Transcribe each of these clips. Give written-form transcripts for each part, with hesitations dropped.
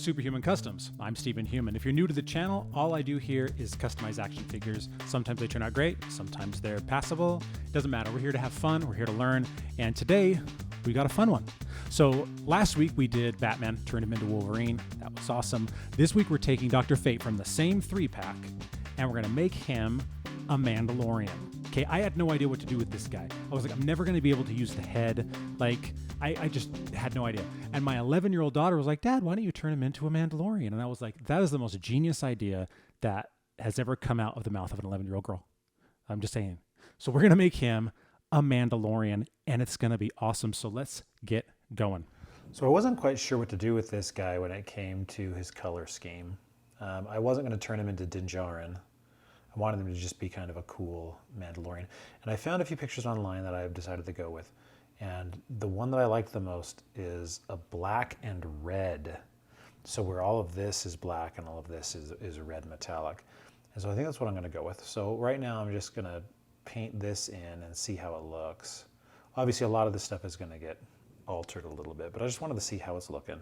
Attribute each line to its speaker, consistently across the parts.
Speaker 1: Superhuman Customs. I'm Stephen Human. If you're new to the channel, all I do here is customize action figures. Sometimes they turn out great, sometimes they're passable. It doesn't matter. We're here to have fun, we're here to learn, and today we got a fun one. So last week we did Batman, turned him into Wolverine. That was awesome. This week we're taking Dr. Fate from the same 3-pack, and we're gonna make him a Mandalorian. Okay, I had no idea what to do with this guy. I was like, I'm never gonna be able to use the head. Like, I just had no idea. And my 11-year-old daughter was like, Dad, why don't you turn him into a Mandalorian? And I was like, that is the most genius idea that has ever come out of the mouth of an 11-year-old girl. I'm just saying. So we're gonna make him a Mandalorian, and it's gonna be awesome. So let's get going.
Speaker 2: So I wasn't quite sure what to do with this guy when it came to his color scheme. I wasn't gonna turn him into Din Djarin. I wanted him to just be kind of a cool Mandalorian. And I found a few pictures online that I've decided to go with. And the one that I liked the most is a black and red. So where all of this is black and all of this is red metallic. And so I think that's what I'm gonna go with. So right now I'm just gonna paint this in and see how it looks. Obviously a lot of this stuff is gonna get altered a little bit, but I just wanted to see how it's looking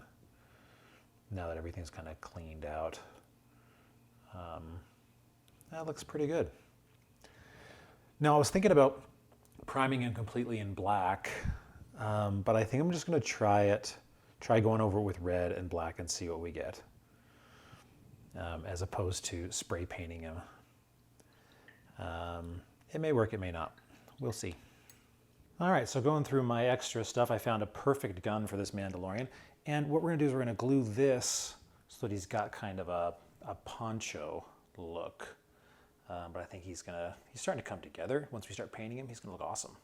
Speaker 2: now that everything's kind of cleaned out. That looks pretty good. Now I was thinking about priming him completely in black, but I think I'm just going to try going over it with red and black and see what we get, as opposed to spray painting him. It may work, it may not. We'll see. All right, so going through my extra stuff, I found a perfect gun for this Mandalorian. And what we're going to do is we're going to glue this so that he's got kind of a poncho look. But I think he's starting to come together. Once we start painting him, he's gonna look awesome.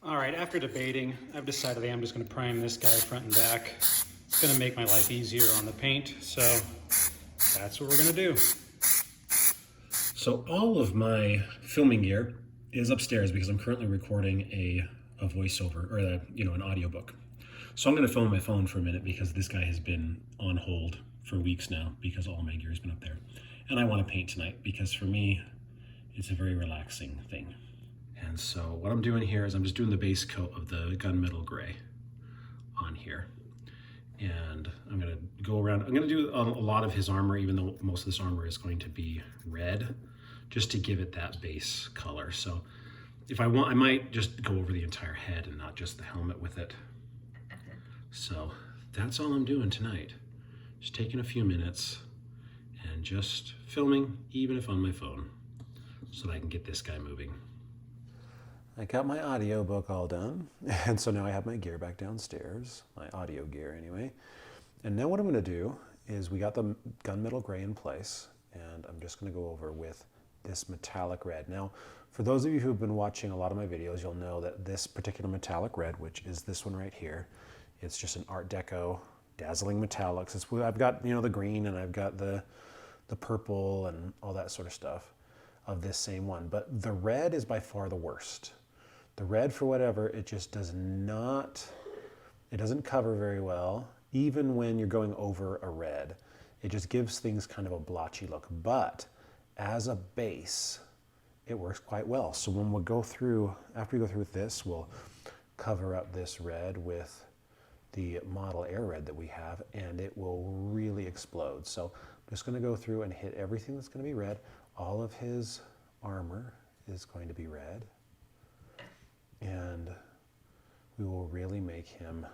Speaker 1: All right, after debating, I've decided I'm just gonna prime this guy front and back. It's gonna make my life easier on the paint, so that's what we're gonna do.
Speaker 3: So all of my filming gear is upstairs because I'm currently recording a voiceover, or an audiobook. So I'm gonna film my phone for a minute because this guy has been on hold for weeks now because all my gear has been up there. And I want to paint tonight because for me, it's a very relaxing thing. And so what I'm doing here is I'm just doing the base coat of the gunmetal gray on here. And I'm going to go around, I'm going to do a lot of his armor, even though most of this armor is going to be red, just to give it that base color. So if I want, I might just go over the entire head and not just the helmet with it. So that's all I'm doing tonight. Just taking a few minutes and just filming, even if on my phone, so that I can get this guy moving.
Speaker 2: I got my audiobook all done, and so now I have my gear back downstairs, my audio gear anyway. And now what I'm gonna do is we got the gunmetal gray in place, and I'm just gonna go over with this metallic red. Now, for those of you who've been watching a lot of my videos, you'll know that this particular metallic red, which is this one right here, it's just an Art Deco, dazzling metallics. I've got, the green, and I've got the purple and all that sort of stuff of this same one. But the red is by far the worst. The red, for whatever, it just doesn't cover very well, even when you're going over a red. It just gives things kind of a blotchy look. But as a base, it works quite well. So when we go through, after we go through with this, we'll cover up this red with the model air red that we have, and it will really explode. So I'm just going to go through and hit everything that's going to be red. All of his armor is going to be red, and we will really make him,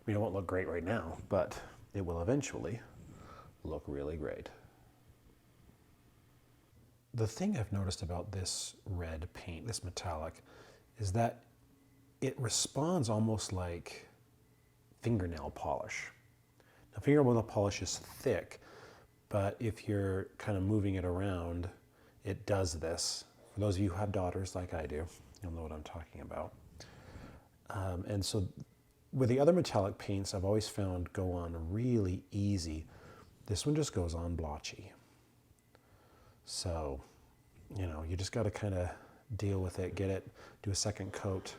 Speaker 2: it won't look great right now, but it will eventually look really great. The thing I've noticed about this red paint, this metallic, is that it responds almost like fingernail polish. Now, fingernail polish is thick, but if you're kind of moving it around, it does this. For those of you who have daughters like I do, you'll know what I'm talking about. And so with the other metallic paints, I've always found go on really easy. This one just goes on blotchy. So, you just got to kind of deal with it, do a second coat,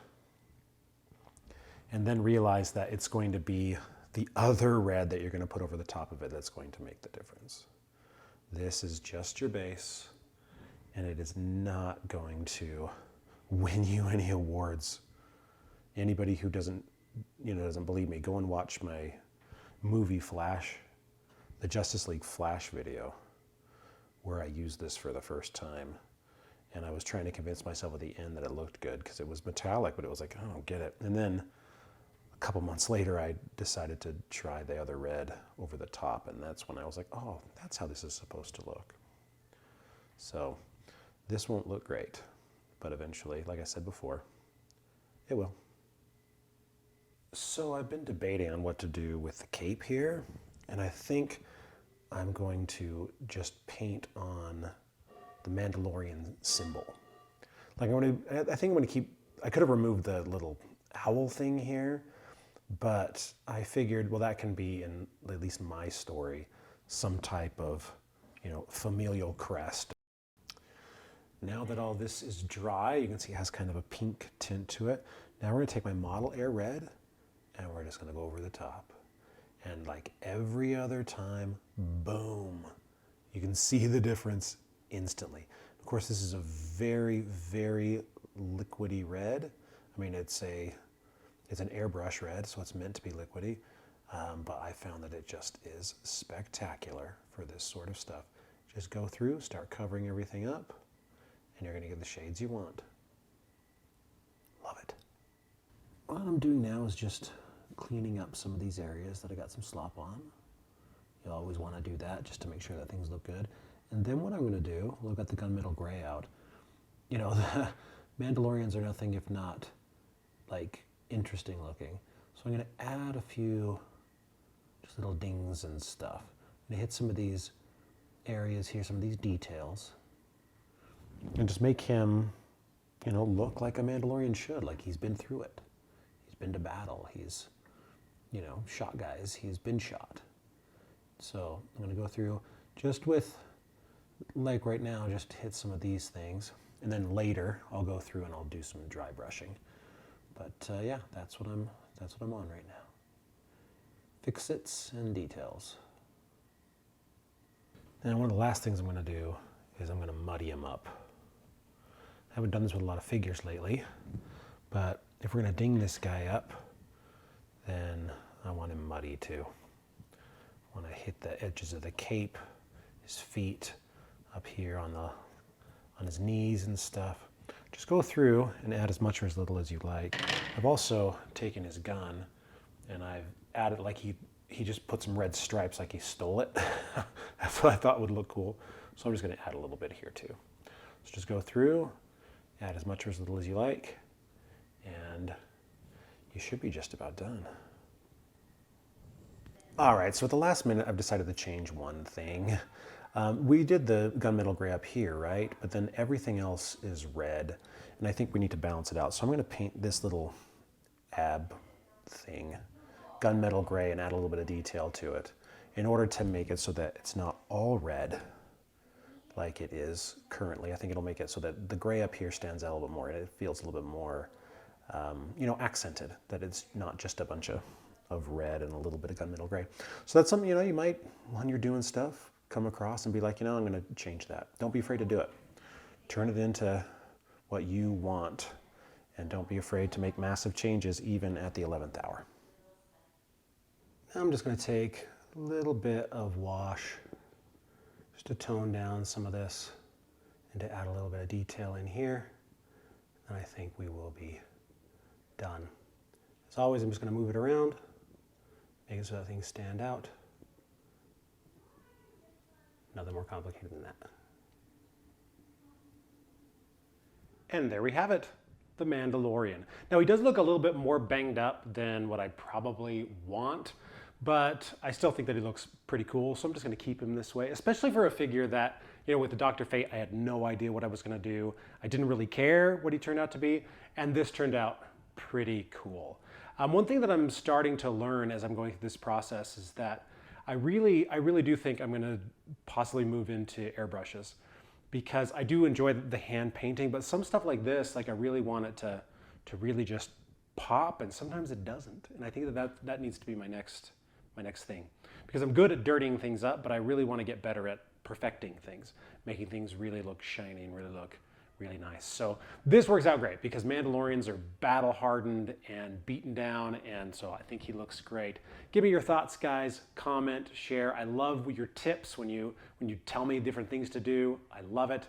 Speaker 2: and then realize that it's going to be the other red that you're going to put over the top of it that's going to make the difference. This is just your base, and it is not going to win you any awards. Anybody who doesn't believe me, go and watch my movie Flash the Justice League Flash video where I used this for the first time. And I was trying to convince myself at the end that it looked good because it was metallic, but it was like, I don't get it. And then a couple months later, I decided to try the other red over the top. And that's when I was like, oh, that's how this is supposed to look. So this won't look great, but eventually, like I said before, it will. So I've been debating on what to do with the cape here. And I think I'm going to just paint on the Mandalorian symbol. Like I think I'm going to keep, I could have removed the little owl thing here, but I figured, well, that can be, in at least my story, some type of, familial crest. Now that all this is dry, you can see it has kind of a pink tint to it. Now we're going to take my Model Air Red, and we're just going to go over the top. And like every other time, boom, you can see the difference instantly. Of course, this is a very, very liquidy red. I mean, it's an airbrush red, so it's meant to be liquidy. But I found that it just is spectacular for this sort of stuff. Just go through, start covering everything up, and you're going to get the shades you want. Love it. What I'm doing now is just cleaning up some of these areas that I got some slop on. You always want to do that just to make sure that things look good. And then what I'm going to do, well, I've got the gunmetal gray out. The Mandalorians are nothing if not like interesting looking. So I'm going to add a few just little dings and stuff. I'm going to hit some of these areas here, some of these details, and just make him, look like a Mandalorian should, like he's been through it. He's been to battle. He's, shot guys. He's been shot. So I'm going to go through just with, like right now, just hit some of these things. And then later I'll go through and I'll do some dry brushing. But yeah, that's what I'm on right now. Fix-its and details. And one of the last things I'm going to do is I'm going to muddy them up. I haven't done this with a lot of figures lately, but if we're going to ding this guy up, then I want him muddy too. When I hit the edges of the cape, his feet up here on his knees and stuff. Just go through and add as much or as little as you like. I've also taken his gun and I've added, like he just put some red stripes like he stole it. That's what I thought would look cool. So I'm just going to add a little bit here too. So just go through, add as much or as little as you like, and you should be just about done. All right, so at the last minute, I've decided to change one thing. We did the gunmetal gray up here, right? But then everything else is red, and I think we need to balance it out. So I'm going to paint this little ab thing gunmetal gray and add a little bit of detail to it in order to make it so that it's not all red like it is currently. I think it'll make it so that the gray up here stands out a little bit more and it feels a little bit more, accented, that it's not just a bunch of red and a little bit of gunmetal gray. So that's something, you might, when you're doing stuff, come across and be like, I'm going to change that. Don't be afraid to do it. Turn it into what you want, and don't be afraid to make massive changes even at the 11th hour. Now I'm just going to take a little bit of wash just to tone down some of this and to add a little bit of detail in here. And I think we will be done. As always, I'm just going to move it around, make it so that things stand out. Nothing more complicated than that. And there we have it, the Mandalorian. Now he does look a little bit more banged up than what I probably want, but I still think that he looks pretty cool, so I'm just gonna keep him this way, especially for a figure that, with the Dr. Fate, I had no idea what I was gonna do. I didn't really care what he turned out to be, and this turned out pretty cool. One thing that I'm starting to learn as I'm going through this process is that I really do think I'm gonna possibly move into airbrushes, because I do enjoy the hand painting, but some stuff like this, like I really want it to really just pop, and sometimes it doesn't. And I think that needs to be my next thing, because I'm good at dirtying things up, but I really want to get better at perfecting things, making things really look shiny and really really nice. So this works out great because Mandalorians are battle hardened and beaten down, and so I think he looks great. Give me your thoughts, guys. Comment, share. I love your tips when you tell me different things to do. I love it.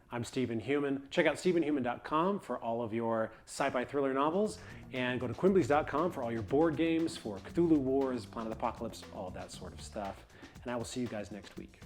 Speaker 2: I'm Stephen Human. Check out StephenHuman.com for all of your sci-fi thriller novels, and go to Quimbleys.com for all your board games, for Cthulhu Wars, Planet Apocalypse, all that sort of stuff. And I will see you guys next week.